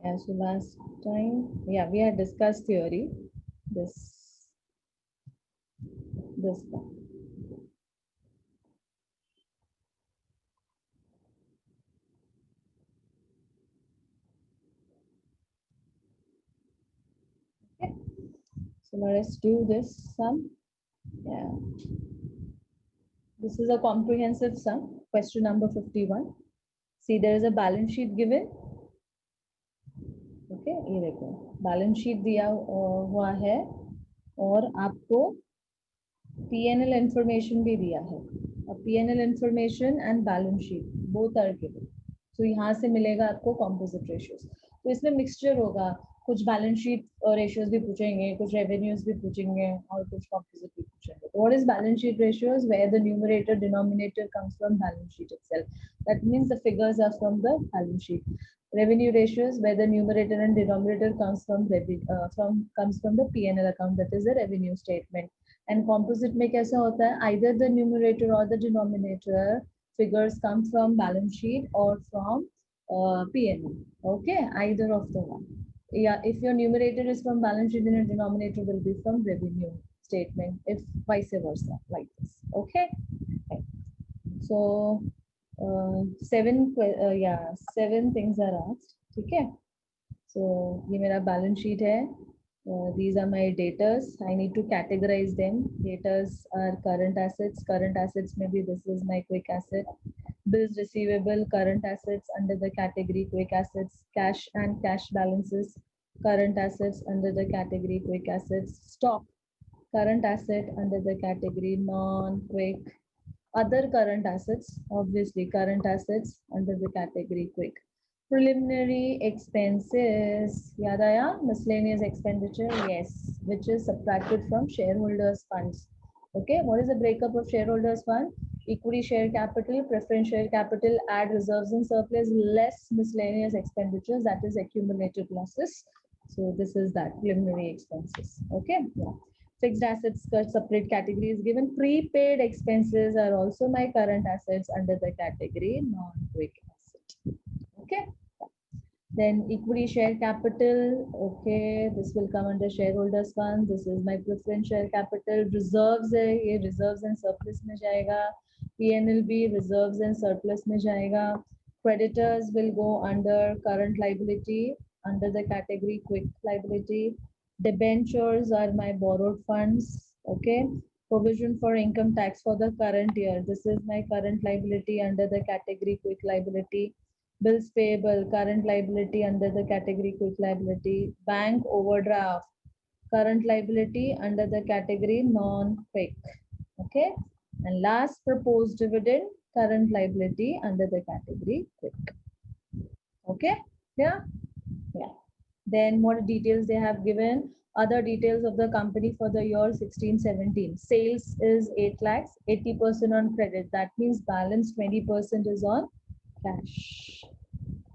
Yeah, so last time, yeah, we had discussed theory. This one. Okay. So let us do this sum. Yeah. This is a comprehensive sum. Question number 51. See, there is a balance sheet given. Okay ये देखो balance sheet दिया हुआ है और आपको PNL information भी दिया है और PNL information and balance sheet both are given तो यहाँ से मिलेगा आपको कॉम्पोजिट रेशियोज तो इसमें मिक्सचर होगा कुछ बैलेंस शीट रेशियोज भी पूछेंगे कुछ रेवेन्यूज भी पूछेंगे और कुछ कॉम्पोजिट भी पूछेंगे तो what is balance sheet ratios where the numerator denominator comes from balance sheet itself that means the figures are from the balance sheet revenue ratios where the numerator and denominator comes from the P&L account that is the revenue statement and composite में कैसा होता है either the numerator or the denominator figures come from balance sheet or from P&L okay either of the one yeah if your numerator is from balance sheet then your denominator will be from revenue statement if vice versa like this okay so seven things are asked ठीक है so ये मेरा balance sheet है these are my datas I need to categorize them datas are current assets maybe this is my quick asset bills receivable current assets under the category quick assets cash and cash balances current assets under the category quick assets stock current asset under the category non quick other current assets, obviously current assets under the category quick. Preliminary expenses, yaad aaya? Miscellaneous expenditure, yes, which is subtracted from shareholders' funds. Okay, what is the breakup of shareholders' fund? Equity share capital, preference share capital, add reserves and surplus, less miscellaneous expenditures, that is accumulated losses. So this is that preliminary expenses. Okay, yeah. Fixed assets separate category is given. Prepaid expenses are also my current assets under the category non-quick asset. Okay. Then equity share capital. Okay, this will come under shareholders fund. This is my preference share capital. Reserves है ये reserves and surplus में जाएगा. PNLB reserves and surplus में जाएगा. Creditors will go under current liability under the category quick liability. Debentures are my borrowed funds. Okay. Provision for income tax for the current year. This is my current liability under the category quick liability. Bills payable, current liability under the category quick liability. Bank overdraft, current liability under the category non-quick. Okay. And last proposed dividend, current liability under the category quick. Okay. Yeah. Yeah. Then what details they have given? Other details of the company for the year 16-17. Sales is 8 lakhs, 80% on credit. That means balance 20% is on cash.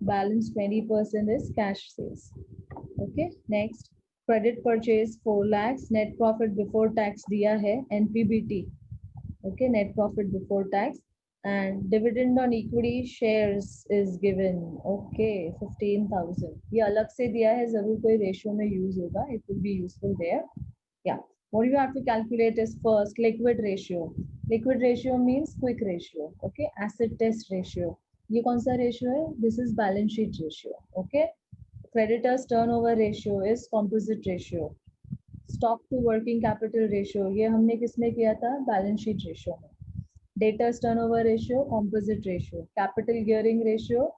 Balance 20% is cash sales. Okay. Next, credit purchase 4 lakhs. Net profit before tax दिया है NPBT. Okay. Net profit before tax. And dividend on equity shares is given. Okay, 15,000. ये अलग से दिया है जरूर कोई ratio में use होगा. It will be useful there. Yeah. What you have to calculate is first liquid ratio. Liquid ratio means quick ratio. Okay. Asset test ratio. ये कौन सा ratio है? This is balance sheet ratio. Okay. Creditors turnover ratio is composite ratio. Stock to working capital ratio. ये हमने किसमें किया था? Balance sheet ratio में. Debtors turnover ratio, composite ratio. Capital gearing ratio,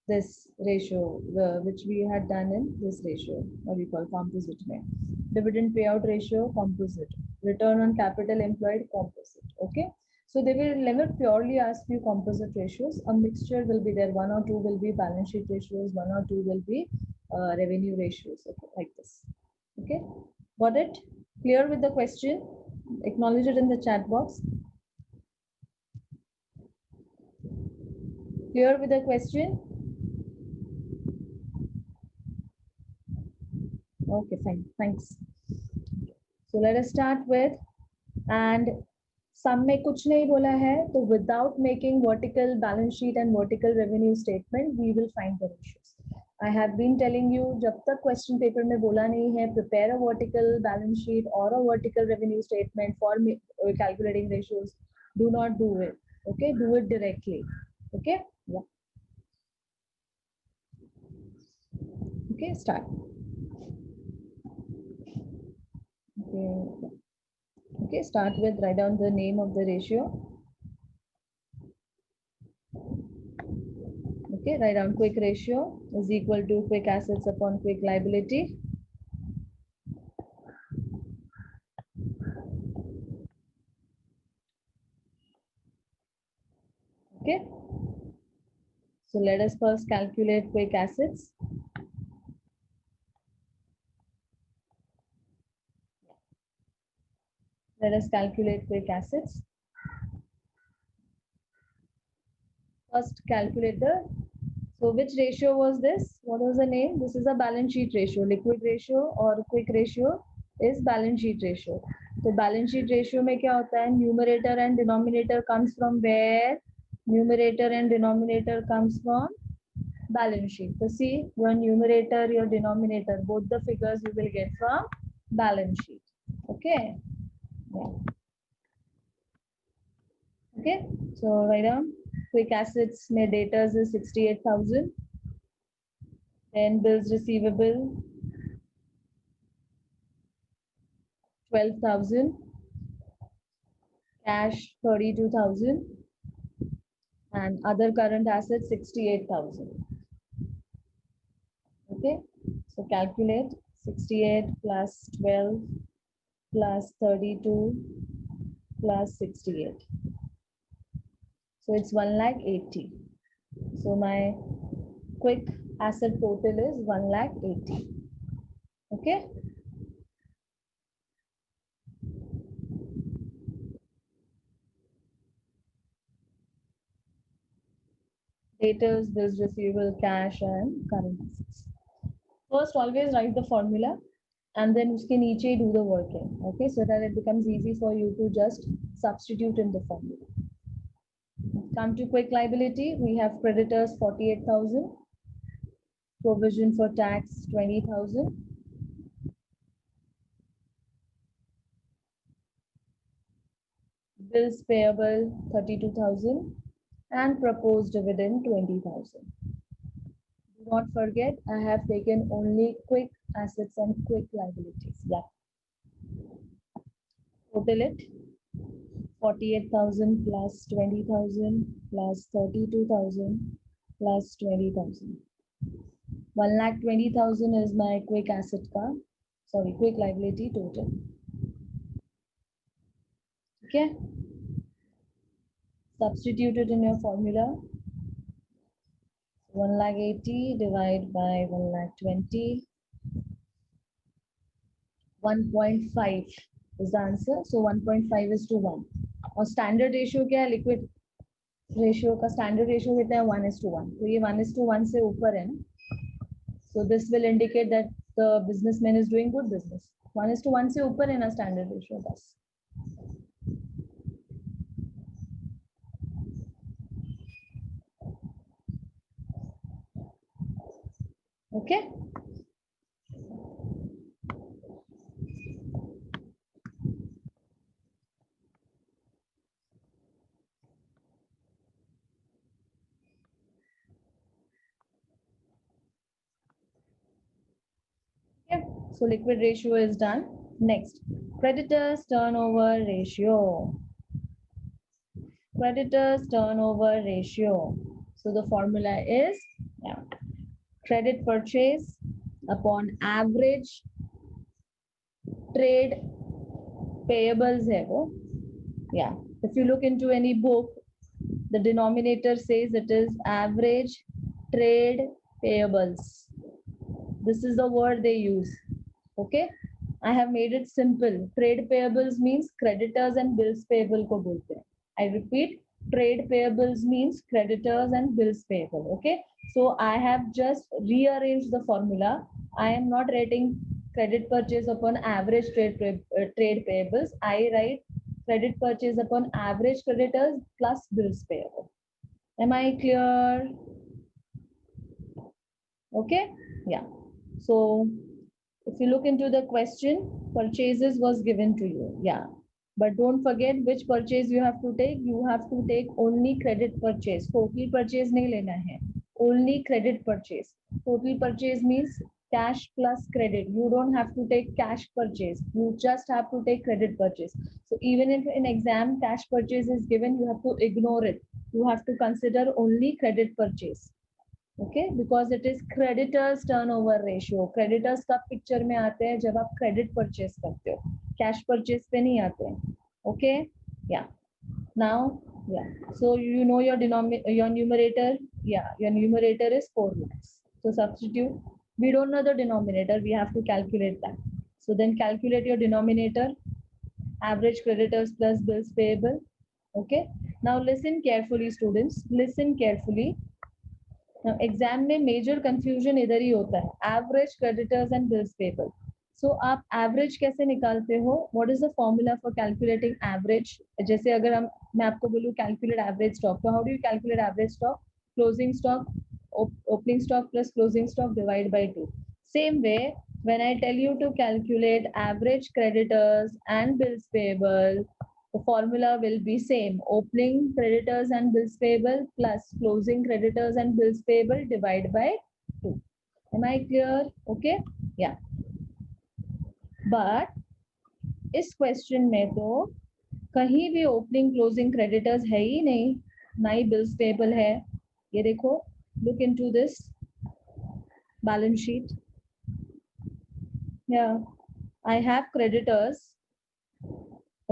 this ratio which we had done in this ratio, what we call composite mein. Dividend payout ratio, composite. Return on capital employed, composite. Okay. So they will never purely ask you composite ratios. A mixture will be there. One or two will be balance sheet ratios. One or two will be revenue ratios. Okay, like this. Okay. Got it? Clear with the question? Acknowledge it in the chat box. Clear with the question? Okay, fine. Thanks. So let us start with and sum में कुछ नहीं बोला है तो without making vertical balance sheet and vertical revenue statement we will find the ratios. I have been telling you, जब तक question paper में बोला नहीं है, prepare a vertical balance sheet or a vertical revenue statement for calculating ratios. Do not do it. Okay, do it directly. Okay, yeah. Okay, start. Okay, okay, start with write down the name of the ratio. Okay, write down quick ratio is equal to quick assets upon quick liability. Okay, so let us first calculate quick assets. Let us calculate quick assets. First calculate the, so which ratio was this? What was the name? This is a balance sheet ratio. Liquid ratio or quick ratio is balance sheet ratio. So balance sheet ratio में क्या होता है? Numerator and denominator comes from where? Numerator and denominator comes from balance sheet. So see, your numerator, your denominator, both the figures you will get from balance sheet. Okay. Yeah. Okay. So write down quick assets में debtors is 68,000. Then bills receivable 12,000. Cash 32,000. And other current assets 68,000. Okay. So calculate 68 plus 12 plus 32 plus 68. So it's 1,80,000. So my quick asset total is 1,80,000. Okay. Debtors, bills receivable, cash, and current assets. First, always write the formula, and then uske niche do the working. Okay, so that it becomes easy for you to just substitute in the formula. Come to quick liability, we have creditors 48,000, provision for tax 20,000, bills payable 32,000, and proposed dividend 20,000. Do not forget, I have taken only quick assets and quick liabilities. Yeah. Total it 48,000 plus 20,000 plus 32,000 plus 20,000. 1,20,000 is my quick asset car. Sorry, quick liability total. Okay. Substitute it in your formula. 1,80,000 divided by 1,20,000. 1.5 is the answer. So 1.5 is to 1. और standard ratio क्या है? Liquid ratio का standard ratio कितना है? 1:1. तो ये 1:1 से ऊपर है ना? So this will indicate that the businessman is doing good business. 1:1 से ऊपर है ना standard ratio बस. Okay. Okay. So liquid ratio is done. Next, creditors turnover ratio. Creditors turnover ratio. So the formula is credit purchase upon average trade payables है वो. Yeah. If you look into any book, the denominator says it is average trade payables. This is the word they use. Okay. I have made it simple. Trade payables means creditors and bills payable को बोलते हैं. I repeat, trade payables means creditors and bills payable. Okay. So I have just rearranged the formula. I am not writing credit purchase upon average trade payables. I write credit purchase upon average creditors plus bills payable. Am I clear? Okay, yeah. So if you look into the question, purchases was given to you. Yeah. But don't forget which purchase you have to take. You have to take only credit purchase. Total purchase nahi lena hai. Only credit purchase. Total purchase means cash plus credit. You don't have to take cash purchase. You just have to take credit purchase. So even if in exam cash purchase is given, you have to ignore it. You have to consider only credit purchase. Okay, because it is creditors turnover ratio. Creditors कब picture में आते हैं जब आप credit purchase करते हो, cash purchase पे नहीं आते हैं. Okay, yeah. Now, yeah. So you know your your numerator. Yeah, your numerator is 4 lakhs. So substitute. We don't know the denominator. We have to calculate that. So then calculate your denominator. Average creditors plus bills payable. Okay. Now listen carefully, students. Listen carefully. Exam में major confusion इधर ही होता है, average creditors and bills payable. So आप average कैसे निकालते हो? What is the formula for calculating average? जैसे अगर मैं आपको बोलूं कैलकुलेट एवरेज स्टॉक, तो how do you calculate average stock? Closing stock, opening stock plus closing stock divide by 2. Same way, when I tell you to calculate average creditors and bills payable, the formula will be same: opening creditors and bills payable plus closing creditors and bills payable divided by 2. Am I clear? Okay, yeah. But इस question में तो कहीं भी opening closing creditors है ही नहीं, ना ही bills payable है. ये देखो, look into this balance sheet. Yeah, I have creditors,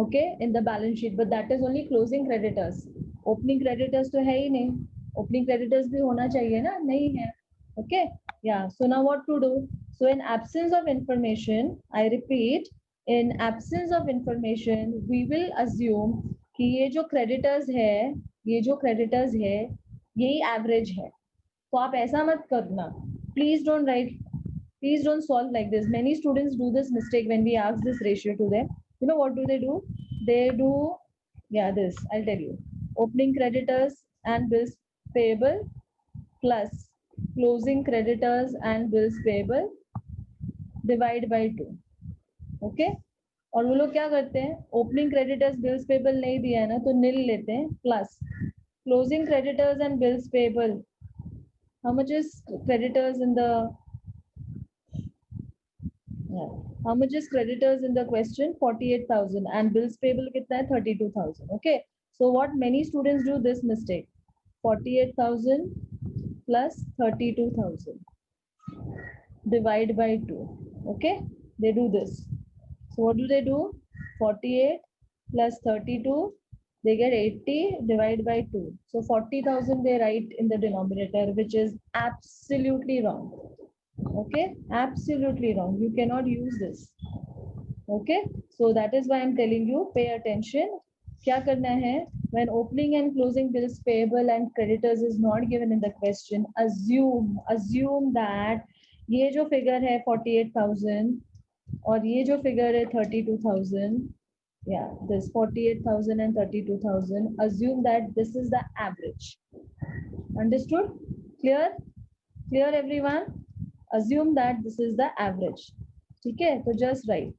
okay, in the balance sheet, but that is only closing creditors. Opening creditors तो है ही नहीं. Opening creditors भी होना चाहिए ना, नहीं है. Okay, yeah. So now what to do? So in absence of information, I repeat, in absence of information, we will assume कि ये जो creditors है, ये जो creditors है, यही average है. तो आप ऐसा मत करना. Please don't write. Please don't solve like this. Many students do this mistake when we ask this ratio to them. You know what do? They do, yeah, this, I'll tell you. Opening creditors and bills payable plus closing creditors and bills payable divide by 2. Okay? और वो लोग क्या करते हैं, opening creditors bills payable नहीं दिया है ना, तो नील लेते हैं, plus closing creditors and bills payable. How much is creditors in the Yeah. How much is creditors in the question? 48,000 and bills payable kitna hai? 32,000. Okay. So what many students do this mistake? 48,000 plus 32,000 divide by 2. Okay. They do this. So what do? 48 plus 32. They get 80 divided by 2. So 40,000 they write in the denominator, which is absolutely wrong. Okay, absolutely wrong. You cannot use this. Okay, so that is why I'm telling you, pay attention. क्या करना है? When opening and closing bills payable and creditors is not given in the question, assume that ये जो figure है 48,000 और ये जो figure है 32,000, yeah, this 48,000 and 32,000, assume that this is the average. Understood? Clear everyone? Assume that this is the average. ठीक है, तो just write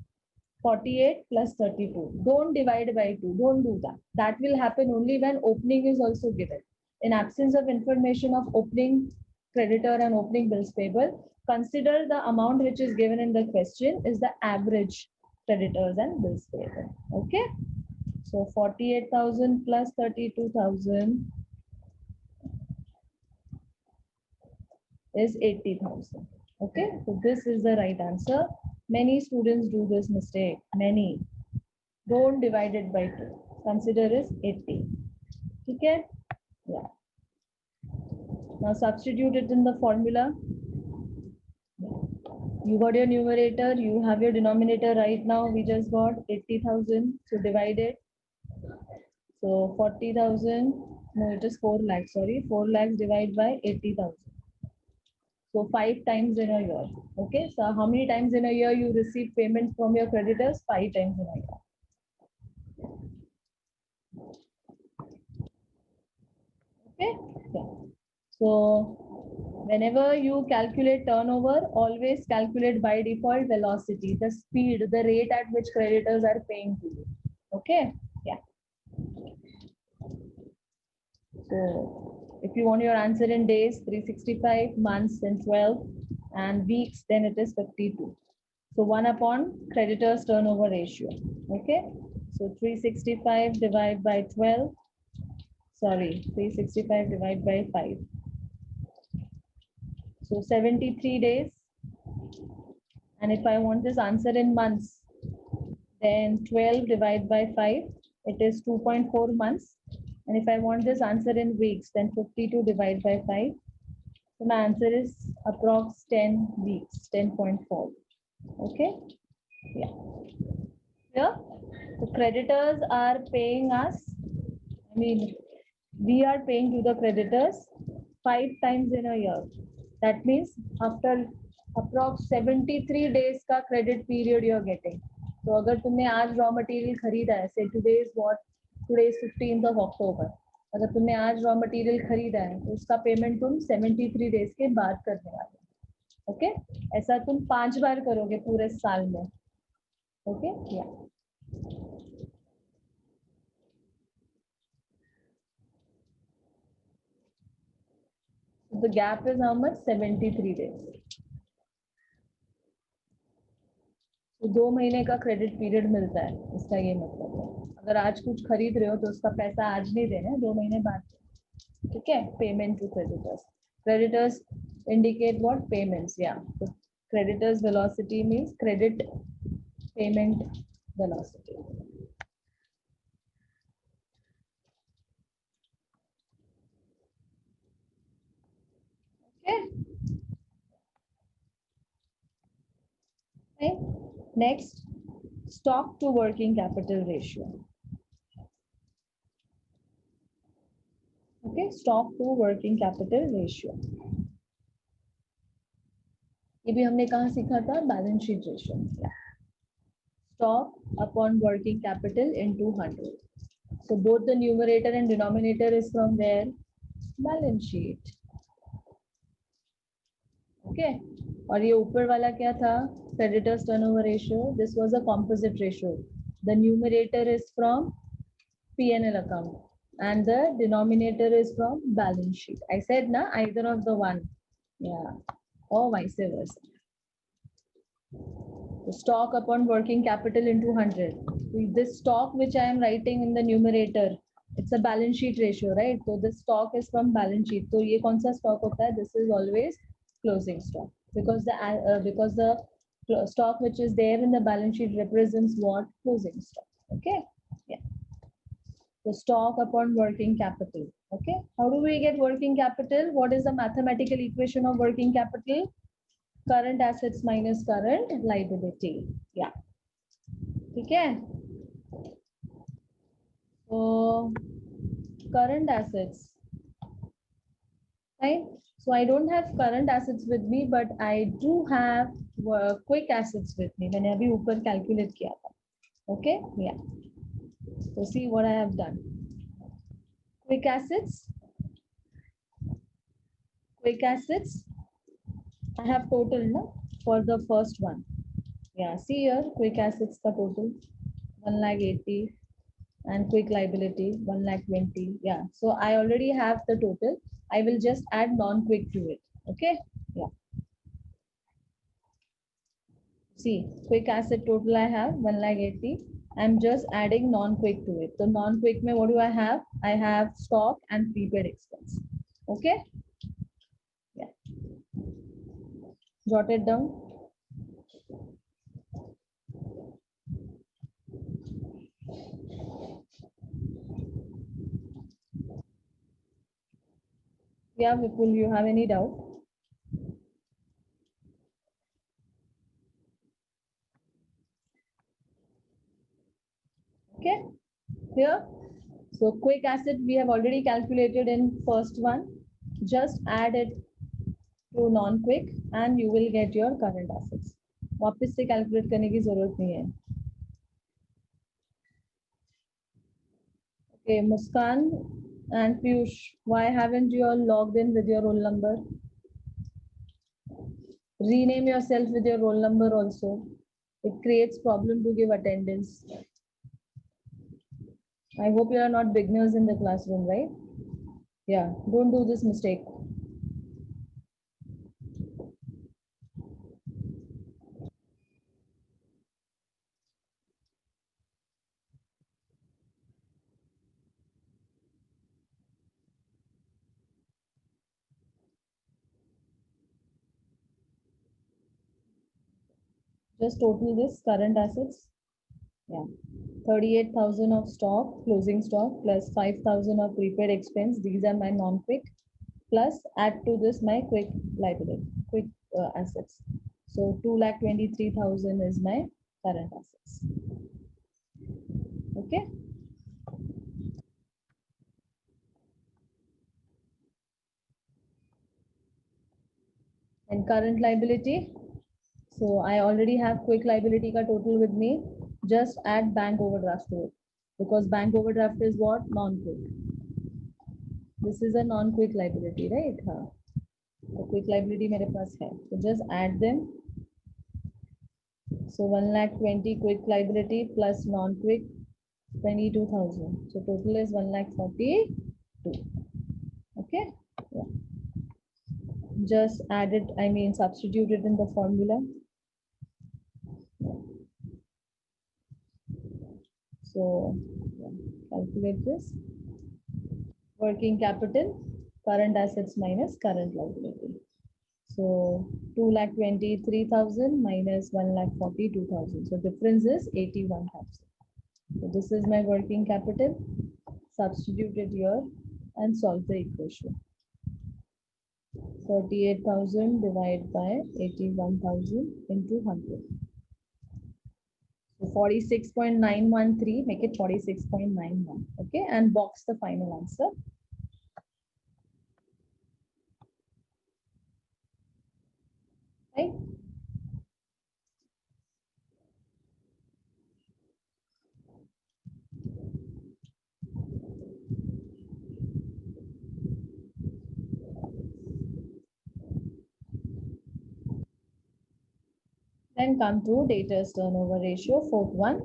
48 plus 32. Don't divide by 2. Don't do that. That will happen only when opening is also given. In absence of information of opening creditor and opening bills payable, consider the amount which is given in the question is the average creditors and bills payable. Okay. So 48,000 plus 32,000 is 80,000. Okay, so this is the right answer. Many students do this mistake. Many. Don't divide it by 2. Consider is 80. Okay? Yeah. Now substitute it in the formula. You got your numerator, you have your denominator right now. We just got 80,000. So divide it. So 40,000. No, it is 4 lakhs. Sorry, 4 lakhs divided by 80,000. So 5 times in a year. Okay. So how many times in a year you receive payments from your creditors? 5 times in a year. Okay. Yeah. So whenever you calculate turnover, always calculate by default velocity, the speed, the rate at which creditors are paying to you. Okay, yeah. So if you want your answer in days, 365, months, then 12, and weeks, then it is 52. So 1 upon creditors turnover ratio. Okay, so 365 divided by 12. Sorry, 365 divided by 5. So 73 days. And if I want this answer in months, then 12 divided by 5, it is 2.4 months. And if I want this answer in weeks, then 52 divided by 5. So my answer is approx 10 weeks, 10.4. Okay, yeah. Here, the creditors are paying us, I mean, we are paying to the creditors 5 times in a year. That means after approx 73 days का credit period you are getting. तो अगर तुमने आज raw material खरीदा है, say today is what? Today is 15th of October. अगर तुमने आज raw material खरीदा है, तो उसका payment तुम 73 days के बाद करने वाले हो. Okay? ऐसा तुम 5 बार करोगे पूरे साल में. Okay? Yeah. The gap is how much? 73 days. तो 2 महीने का क्रेडिट पीरियड मिलता है, इसका ये मतलब है. अगर आज कुछ खरीद रहे हो तो उसका पैसा आज नहीं देना है, 2 महीने बाद. ठीक है, payment to creditors. Creditors indicate what? Payments. Yeah. So creditors velocity means credit payment velocity. Okay. Okay. Next, stock to working capital ratio. Okay, stock to working capital ratio. ये भी हमने कहाँ सीखा था? Balance sheet ratio. Stock upon working capital into 100. So both the numerator and denominator is from where? Balance sheet. Okay. और ये ऊपर वाला क्या था? Creditors turnover ratio. This was a composite ratio. The numerator is from P&L account and the denominator is from balance sheet. I said na, either of the one. Yeah. Or vice versa. The stock upon working capital into 100. This stock which I am writing in the numerator, it's a balance sheet ratio, right? So the stock is from balance sheet. So ये कौन सा stock होता है? This is always closing stock, because the stock which is there in the balance sheet represents what? Closing stock. Okay. Yeah. The stock upon working capital. Okay. How do we get working capital? What is the mathematical equation of working capital? Current assets minus current liability. Yeah. Okay. So current assets. Right. So I don't have current assets with me, but I do have quick assets with me. मैंने अभी ऊपर calculate किया था. Okay. Yeah. So see what I have done. Quick assets. Quick assets. I have total na, for the first one. Yeah, see here, quick assets ka total 1,80,000 and quick liability 1,20,000. Yeah, so I already have the total. I will just add non-quick to it. Okay. Yeah. See, quick asset total I have 1,80,000. I'm just adding non-quick to it. So non-quick mein what do I have? I have stock and prepaid expense. Okay. Yeah. Jot it down. Yeah, Vipul, you have any doubt? Okay, here. So quick asset we have already calculated in first one. Just add it to non-quick and you will get your current assets. वापस से calculate करने की जरूरत नहीं है. Okay, Muskan and Piyush, why haven't you all logged in with your roll number? Rename yourself with your roll number also. It creates problem to give attendance. I hope you are not beginners in the classroom, right? Yeah, don't do this mistake. Just total this current assets. Yeah. 38,000 of stock, closing stock, plus 5,000 of prepaid expense. These are my non-quick. Plus add to this my quick liability, quick assets. So 2,23,000 is my current assets. Okay. And current liability. So I already have quick liability ka total with me. Just add bank overdraft to it, because bank overdraft is what? Non-quick. This is a non-quick liability, right? हाँ. तो quick liability मेरे पास है. So just add them. So 1,20,000 quick liability plus non-quick 22,000. So total is 1,42. Okay. Yeah. Just add it. I mean, substitute it in the formula. So yeah, calculate this. Working capital, current assets minus current liability. So 2,23,000 minus 1,42,000. So difference is 81,000. So this is my working capital. Substitute it here and solve the equation. 38,000 divided by 81,000 into 100. So 46.913, make it 46.91. Okay, and box the final answer. Right? Then come to debtors turnover ratio, fourth one.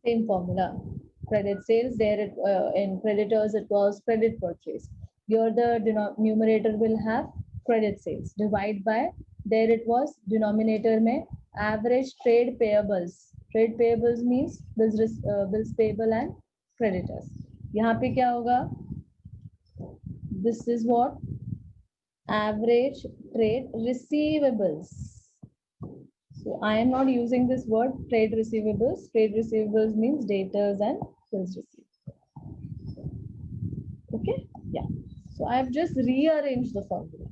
Same formula. Credit sales, there in creditors it was credit purchase. Here the numerator will have credit sales. Divide by, there it was denominator mein average trade payables. Trade payables means bills payable and creditors. यहाँ पे क्या होगा? This is what? Average trade receivables. So I am not using this word trade receivables. Trade receivables means debtors and bills received. Okay, yeah. So I have just rearranged the formula.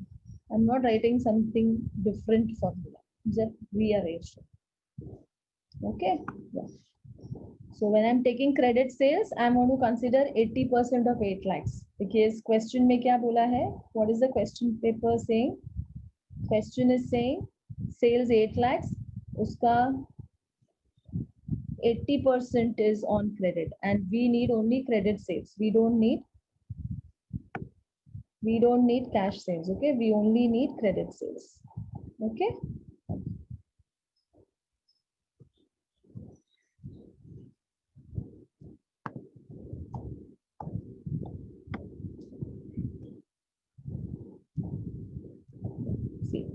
I'm not writing something different formula. Just rearranged it. Okay, yeah. So when I'm taking credit sales, I'm going to consider 80% of 8 lakhs. Because question में क्या बोला है? What is the question paper saying? Question is saying sales 8 lakhs. Uska 80% is on credit, and we need only credit sales. We don't need cash sales. Okay, we only need credit sales. Okay. See,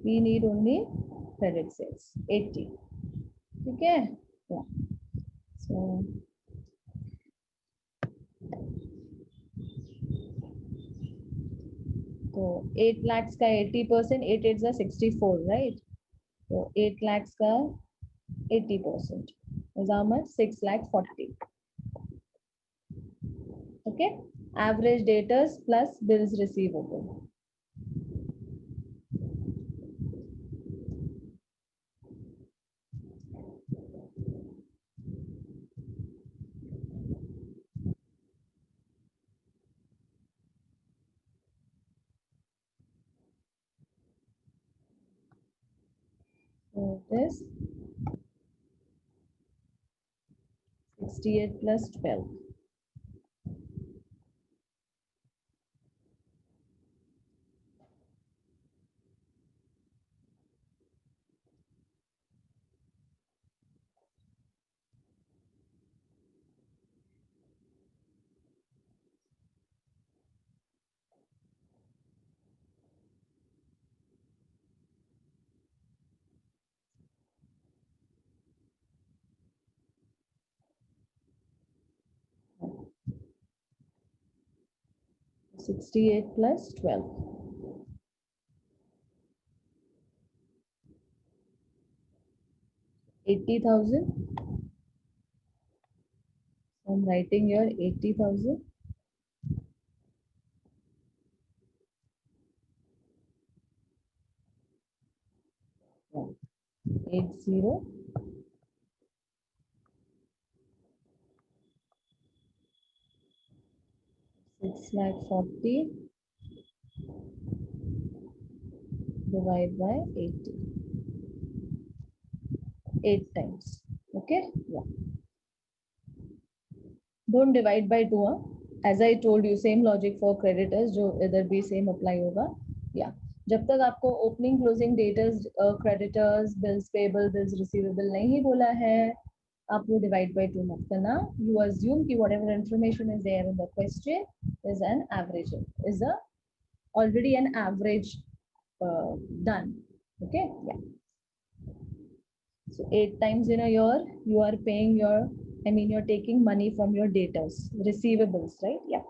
we need only credit sales 80. Okay. Yeah. So so 8 lakhs ka 80%, 8 is 64, right? So 8 lakhs ka 80% is how much? 6,40,000. Okay. Average debtors plus bills receivable. So this 68 plus 12. 68 plus 12. 80,000. I'm writing here 80,000. Yeah. 80. 6,40,000 divide by 80. 8 times. Okay. Yeah. Don't divide by 2. Huh? As I told you, same logic for creditors, जो इधर भी same apply होगा. Yeah. जब तक आपको opening closing daters, creditors, bills payable, bills receivable नहीं बोला है, आप वो divide by 2 मत करना. You assume कि whatever information is there in the question is an average, is a already an average done. Okay. Yeah. So 8 times in a year, you are paying your, I mean, you're taking money from your debtors, receivables, right? Yeah.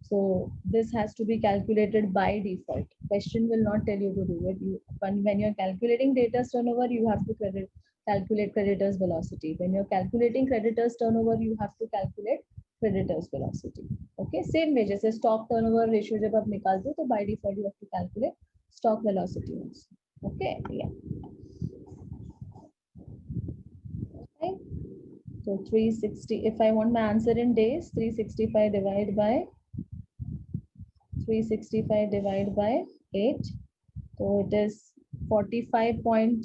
So this has to be calculated by default. Question will not tell you to do it. When you're calculating debtors turnover, you have to calculate creditors velocity. When you're calculating creditors turnover, you have to calculate creditors velocity. Okay, same way. जैसे stock turnover ratio जब आप निकालते हो, तो by default you have to calculate stock velocity also. Okay, yeah. Right. So 360, if I want my answer in days, 365 divided by 365 divided by 8. So it is 45.6.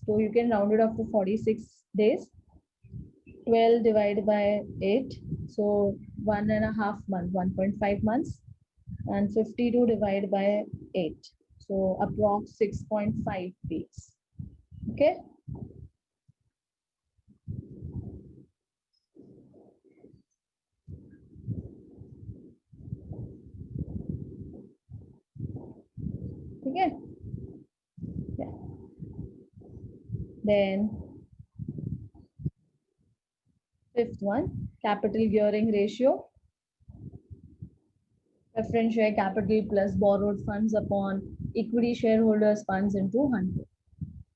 So you can round it up to 46 days. 12 divided by 8. So 1.5 months, 1.5 months. And 52 divided by 8. So approx 6.5 weeks. Okay. Okay. Yeah. Then fifth one, capital gearing ratio. Preference share capital plus borrowed funds upon equity shareholders funds into 100.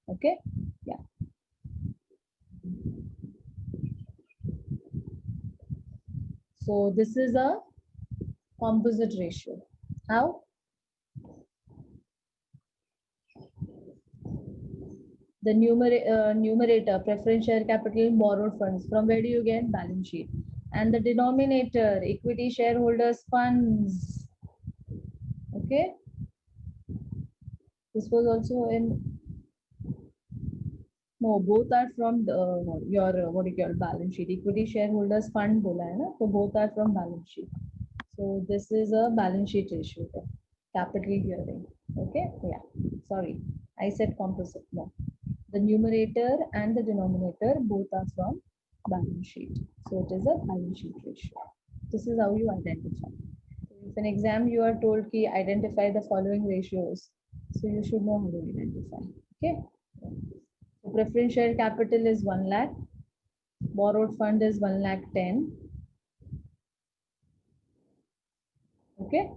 Okay. Yeah. So this is a composite ratio. How? The numerator, preference share capital, borrowed funds. From where do you get? Balance sheet. And the denominator, equity shareholders funds. Okay. This was also in, no, both are from your, what do you call, balance sheet. Equity shareholders fund bola hai na? So both are from balance sheet. So this is a balance sheet ratio. Capital gearing. Okay. Yeah. Sorry. I said composite. No. The numerator and the denominator both are from balance sheet. So it is a balance sheet ratio. This is how you identify. If an exam you are told to identify the following ratios, so you should know how to identify. Okay. So preference share capital is 1 lakh. Borrowed fund is 1 lakh 10. Okay.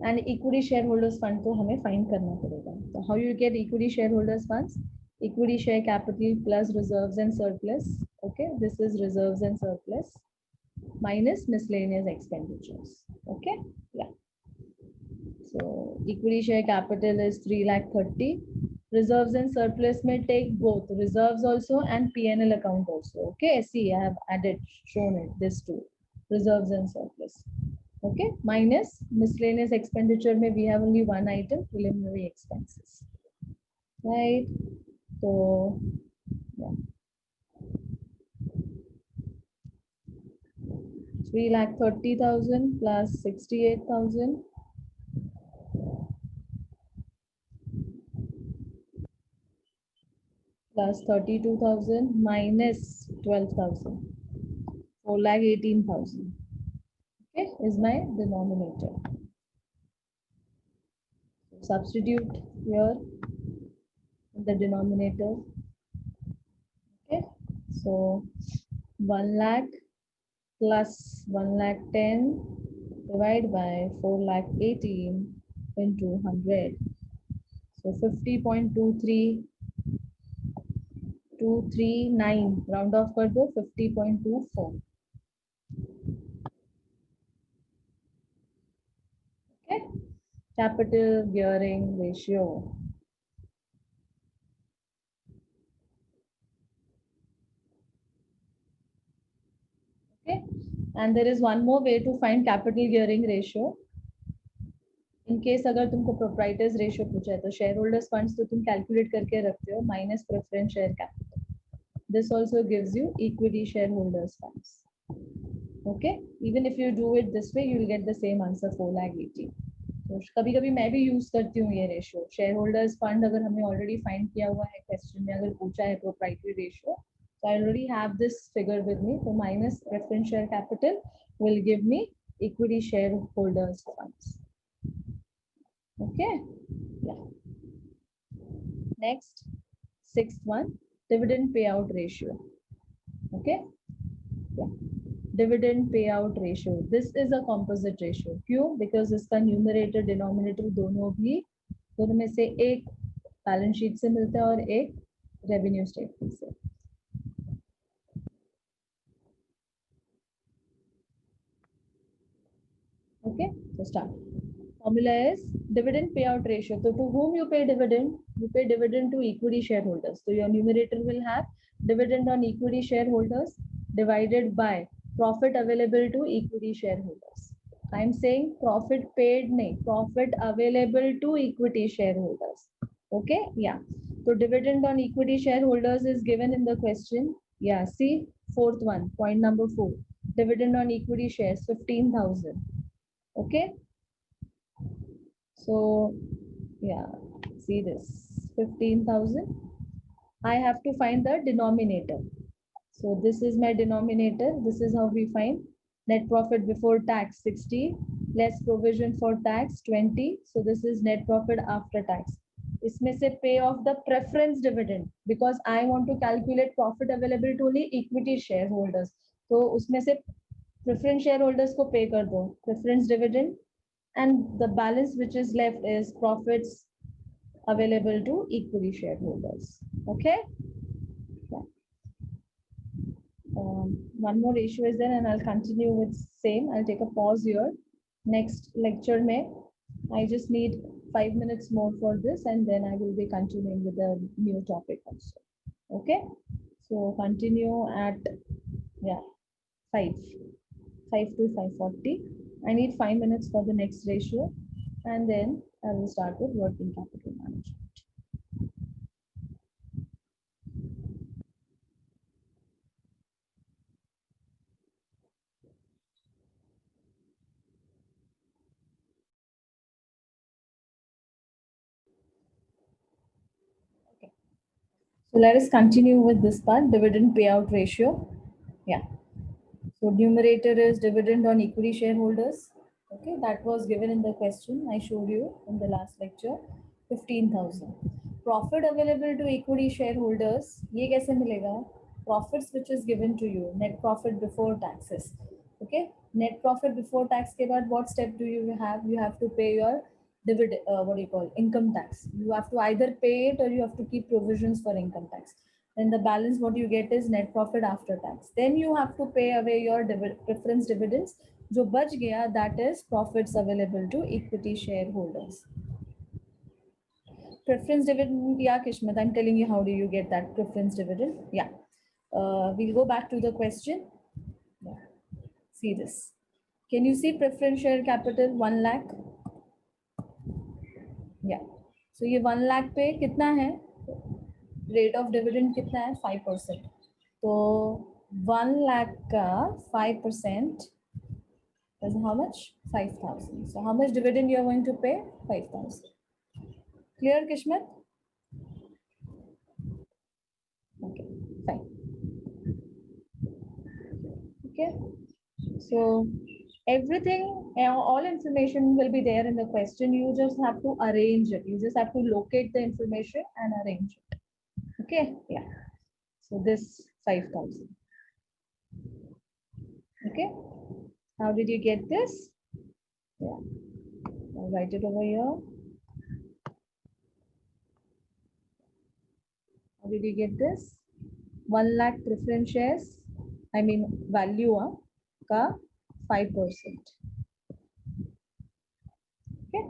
And equity shareholders fund को हमें find करना पड़ेगा. So how you get equity shareholders funds? Equity share capital plus reserves and surplus. Okay, this is reserves and surplus minus miscellaneous expenditures. Okay, yeah. So equity share capital is 3 lakh 30. Reserves and surplus may take both reserves also and P&L account also. Okay, see, I have added, shown it, this two, reserves and surplus. Okay, minus miscellaneous expenditure may we have only one item, preliminary expenses. Right. So yeah. 3,30,000 plus 68,000 plus 32,000 minus 12,000. 4,18,000. Okay, is my denominator. Substitute here in the denominator. Okay, so 1 lakh plus 1 lakh 10 divide by 4,18 into 100. So 50.23239 round off कर दो 50.24. Okay, capital gearing ratio. Okay, and there is one more way to find capital gearing ratio. In case अगर तुमको proprietors ratio पूछा है तो shareholders funds तो तुम calculate करके रखते हो minus preference share capital. This also gives you equity shareholders funds. Okay, even if you do it this way, you will get the same answer 4,80,000. तो कभी कभी मैं भी यूज करती हूँ ये रेशियो. शेयर होल्डर्स फंड अगर हमने ऑलरेडी फाइंड किया हुआ है क्वेश्चन में, अगर पूछा है proprietary ratio, so I already have this figure with me. So minus preference share capital will give me equity shareholders funds. Okay, yeah. Next, sixth one, dividend payout ratio. Okay, yeah. Dividend payout ratio. This is a composite ratio. क्यों? Because इसका numerator denominator दोनों में से एक balance sheet से मिलता है और एक रेवेन्यू स्टेटमेंट से. Okay, so start. Formula is dividend payout ratio. So to whom you pay dividend? You pay dividend to equity shareholders. So your numerator will have dividend on equity shareholders divided by profit available to equity shareholders. I'm saying profit paid, nahi, profit available to equity shareholders. Okay, yeah. So dividend on equity shareholders is given in the question. Yeah, see, fourth one, point number 4. Dividend on equity shares, 15,000. Okay, so yeah, see this 15,000. I have to find the denominator. So this is my denominator. This is how we find net profit before tax 60 less provision for tax 20. So this is net profit after tax. इसमें से pay off the preference dividend because I want to calculate profit available to only equity shareholders. तो उसमें से preference shareholders को pay कर दो preference dividend, and the balance which is left is profits available to equity shareholders. Okay. Yeah. One more ratio is there and I'll continue with same. I'll take a pause here. Next lecture may I just need 5 minutes more for this and then I will be continuing with the new topic also. Okay, so continue at 5 to 5:40. I need 5 minutes for the next ratio and then I will start with working capital management. Okay. So let us continue with this part, dividend payout ratio. Yeah. So numerator is dividend on equity shareholders. Okay, that was given in the question I showed you in the last lecture, 15,000. Profit available to equity shareholders, ये कैसे मिलेगा? Profits which is given to you, net profit before taxes. Okay, net profit before tax के बाद what step do you have? You have to pay your dividend, what do you call, income tax. You have to either pay it or you have to keep provisions for income tax. Then the balance what you get is net profit after tax. Then you have to pay away your preference dividends. जो बच गया, that is profits available to equity shareholders. Preference dividend, yeah, Kishmat, I'm telling you how do you get that preference dividend. Yeah, we'll go back to the question. Yeah. See this. Can you see preference share capital 1 lakh? Yeah. So ये 1 lakh पे कितना है? Rate of dividend कितना है? 5%. तो 1 lakh का 5% is how much? 5,000. So how much dividend you are going to pay? 5,000. Clear, Kishmat? Okay, fine. Okay, so everything, all information will be there in the question. You just have to arrange it. You just have to locate the information and arrange it. Okay, yeah. So this 5,000. Okay, how did you get this? Yeah, I'll write it over here. How did you get this? 1 lakh preference shares, I mean value ka 5%. Okay.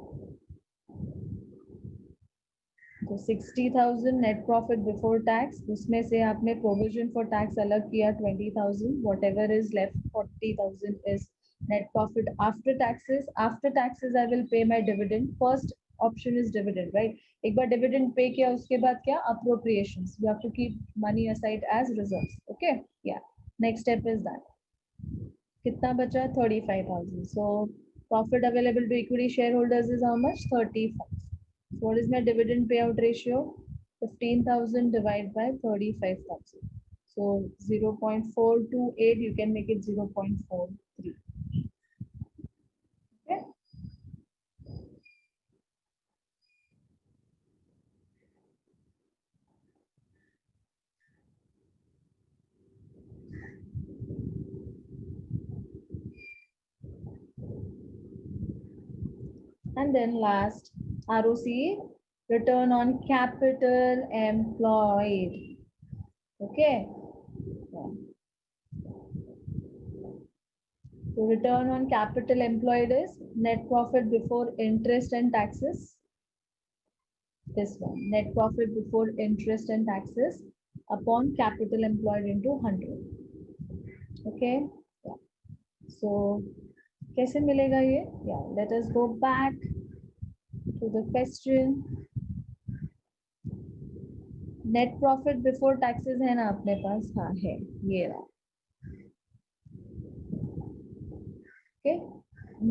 तो 60,000 net profit before tax, उसमें से आपने provision for tax अलग किया 20,000, whatever is left 40,000 is net profit after taxes. After taxes I will pay my dividend. First option is dividend, right? एक बार dividend pay किया उसके बाद क्या? Appropriations. You have to keep money aside as reserves. Okay, या next step is that. कितना बचा? 35,000. So profit available to equity share holders is how much? 35. So what is my dividend payout ratio? 15,000 divided by 35,000. So 0.428, you can make it 0.43. Okay. And then last, ROC, return on capital employed. Okay. Yeah. So return on capital employed is net profit before interest and taxes. This one, net profit before interest and taxes upon capital employed into 100. Okay. Yeah. So कैसे मिलेगा ये? Yeah, let us go back to the question. Net profit before taxes है ना अपने पास? हाँ है, ये रहा. Okay,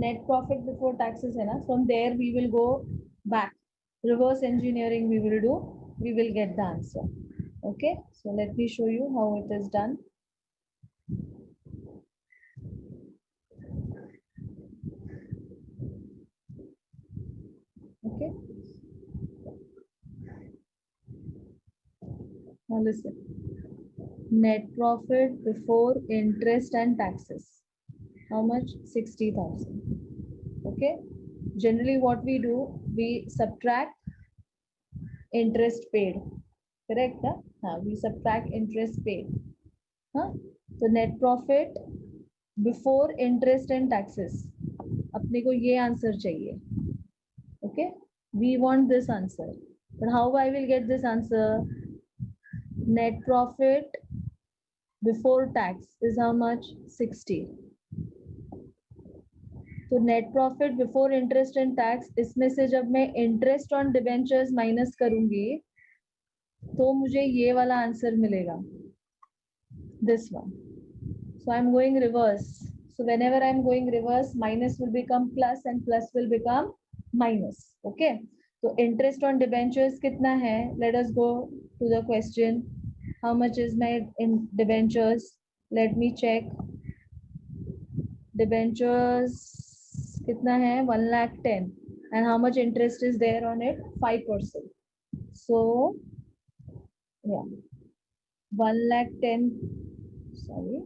net profit before taxes है ना? From there we will go back, reverse engineering we will do, we will get the answer. Okay, so let me show you how it is done. Okay, now listen. Net profit before interest and taxes, how much? 60,000. Okay, generally what we do, we subtract interest paid, correct? Huh? We subtract interest paid. Huh? So net profit before interest and taxes, अपने को ये answer चाहिए. Okay, we want this answer, but how I will get this answer? Net profit before tax is how much? 60. तो net profit before interest and tax, इसमें से जब मैं interest on debentures minus करूंगी तो मुझे ये वाला आंसर मिलेगा, this one. So I'm going reverse. So whenever I'm going reverse, minus will become plus and plus will become minus. Okay, so interest on debentures कितना है? Let us go to the question. How much is my in debentures? Let me check. Debentures कितना है? 1,10,000. And how much interest is there on it? 5%. So yeah, 1,10,000. Sorry,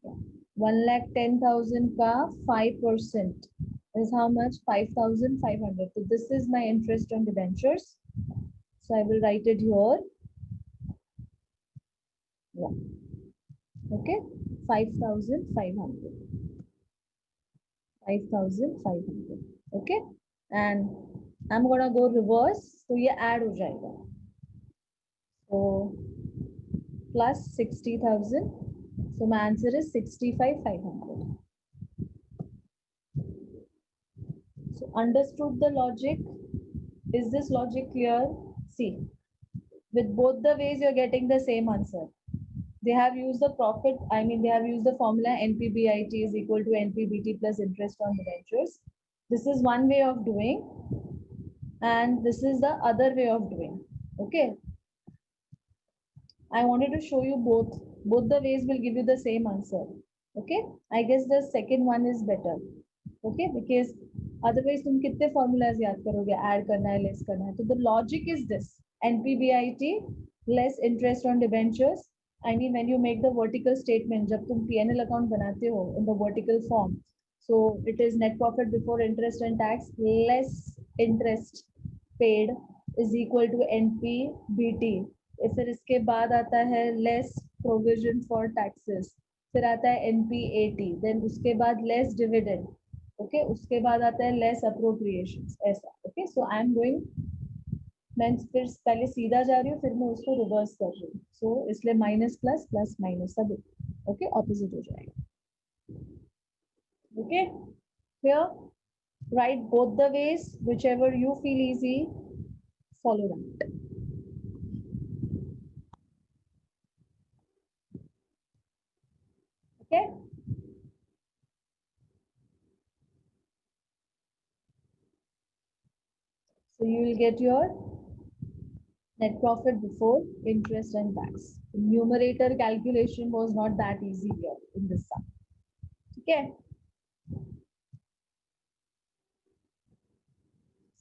yeah. 1,10,000 ka 5% is how much? 5,500. So this is my interest on debentures. So I will write it here. Yeah. Okay, 5,500. 5,500. Okay, and I'm gonna go reverse. So ये add हो जाएगा. So plus 60,000. So my answer is 65,500. So understood the logic? Is this logic clear? See, with both the ways you're getting the same answer. They have used the profit, I mean they have used the formula NPBIT is equal to NPBT plus interest on debentures. This is one way of doing and this is the other way of doing. Okay, I wanted to show you both. Both the ways will give you the same answer. Okay, I guess the second one is better. Okay, because otherwise तुम कितने formulas याद करोगे? Add करना है, less करना है. So the logic is this: NPBIT less interest on debentures. I mean when you make the vertical statement, जब तुम P&L account बनाते हो in the vertical form, So it is net profit before interest and tax less interest paid is equal to NPBT. फिर इसके बाद आता है less provision for taxes, फिर आता है NPAT, then उसके बाद less dividend, okay, उसके बाद आता है less appropriations, ऐसा, okay. So I am going, मैं फिर पहले सीधा जा रही हूँ फिर मैं उसको रिवर्स कर रही हूँ, so इसलिए माइनस प्लस प्लस माइनस सब, okay, ऑपोजिट हो जाएगा, okay. Here write both the ways, whichever you feel easy, follow that. Okay. So you will get your net profit before interest and tax. The numerator calculation was not that easy here in this sum. Okay.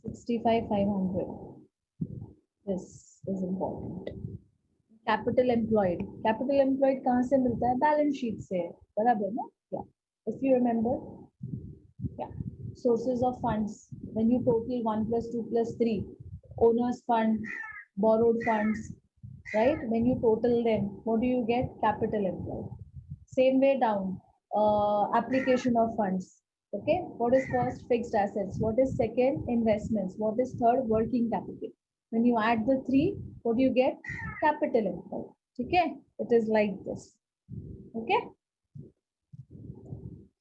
65,500. This is important. Capital employed. Capital employed कहाँ से मिलता है? Balance sheet से, बराबर ना? Yeah. If you remember, yeah. Sources of funds. When you total 1 plus 2 plus 3, owners fund, borrowed funds, right? When you total them, what do you get? Capital employed. Same way down, application of funds. Okay, what is first? Fixed assets. What is second? Investments. What is third? Working capital. When you add the three, what do you get? Capital employed. Okay, it is like this. Okay.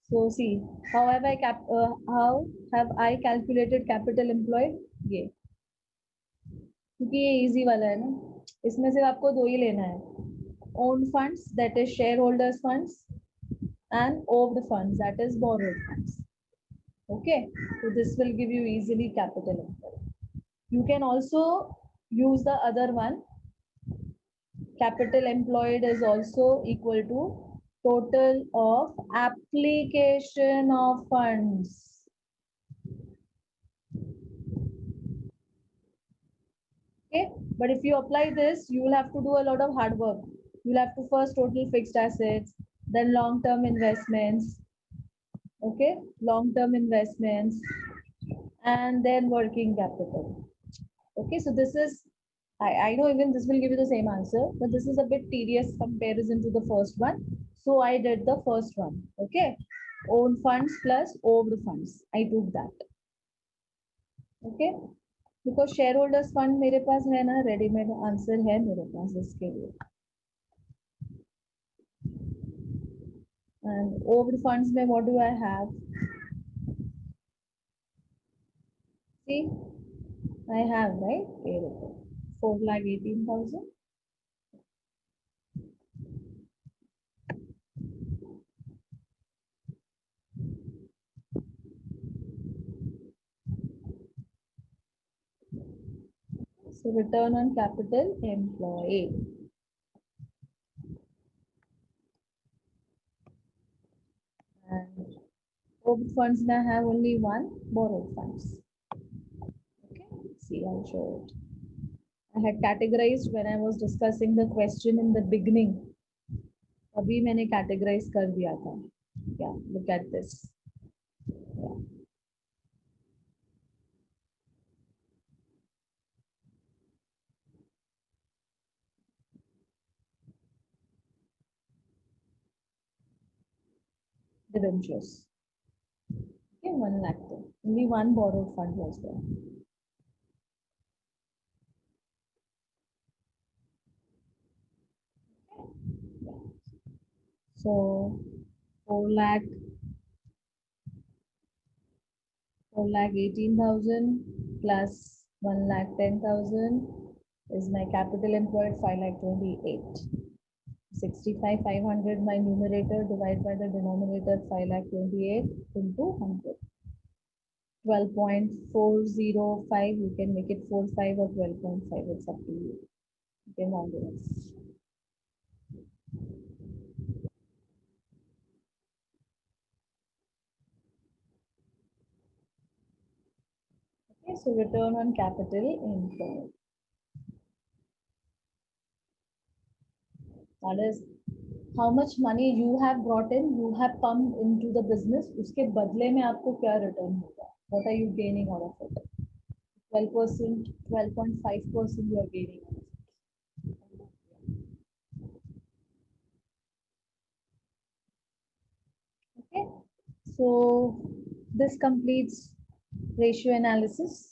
So see, how have I calculated capital employed? ये क्योंकि ये easy वाला है ना, इसमें से आपको दो ही लेना है, owned funds, that is shareholders funds, and owed funds, that is borrowed funds. Okay, so this will give you easily capital employed. You can also use the other one. Capital employed is also equal to total of application of funds. Okay, but if you apply this, you will have to do a lot of hard work. You'll have to first total fixed assets, then long-term investments, okay, long-term investments, and then working capital. Okay, so this is, I know even this will give you the same answer, but this is a bit tedious comparison to the first one. So I did the first one, okay, own funds plus owed funds. I took that, okay. Because share holders fund मेरे पास है ना, readymade answer है मेरे पास इसके लिए, and owned funds में what do I have, see I have right, ये देखो 4,18,000, so return on capital employed, and owned funds में I have only one, borrowed funds. Okay, see, I'll show it. I had categorized when I was discussing the question in the beginning. अभी मैंने categorize कर दिया था. Yeah, look at this. Yeah. Debentures. Okay, 1 lakh. Only one borrowed fund was there. So 4 lakh, 4,18,000 plus 1,10,000 is my capital employed, 5,28,000. 65,500 my numerator, divided by the denominator 5,28,000 into 100. 12.405, you can make it 45 or 12.5, it's up to you. You can round it off. Okay, so return on capital employed. That is how much money you have brought in, you have come into the business, उसके बदले में आपको क्या return होगा? What are you gaining out of it? 12%, 12.5% you are gaining out of it. Okay, so this completes ratio analysis.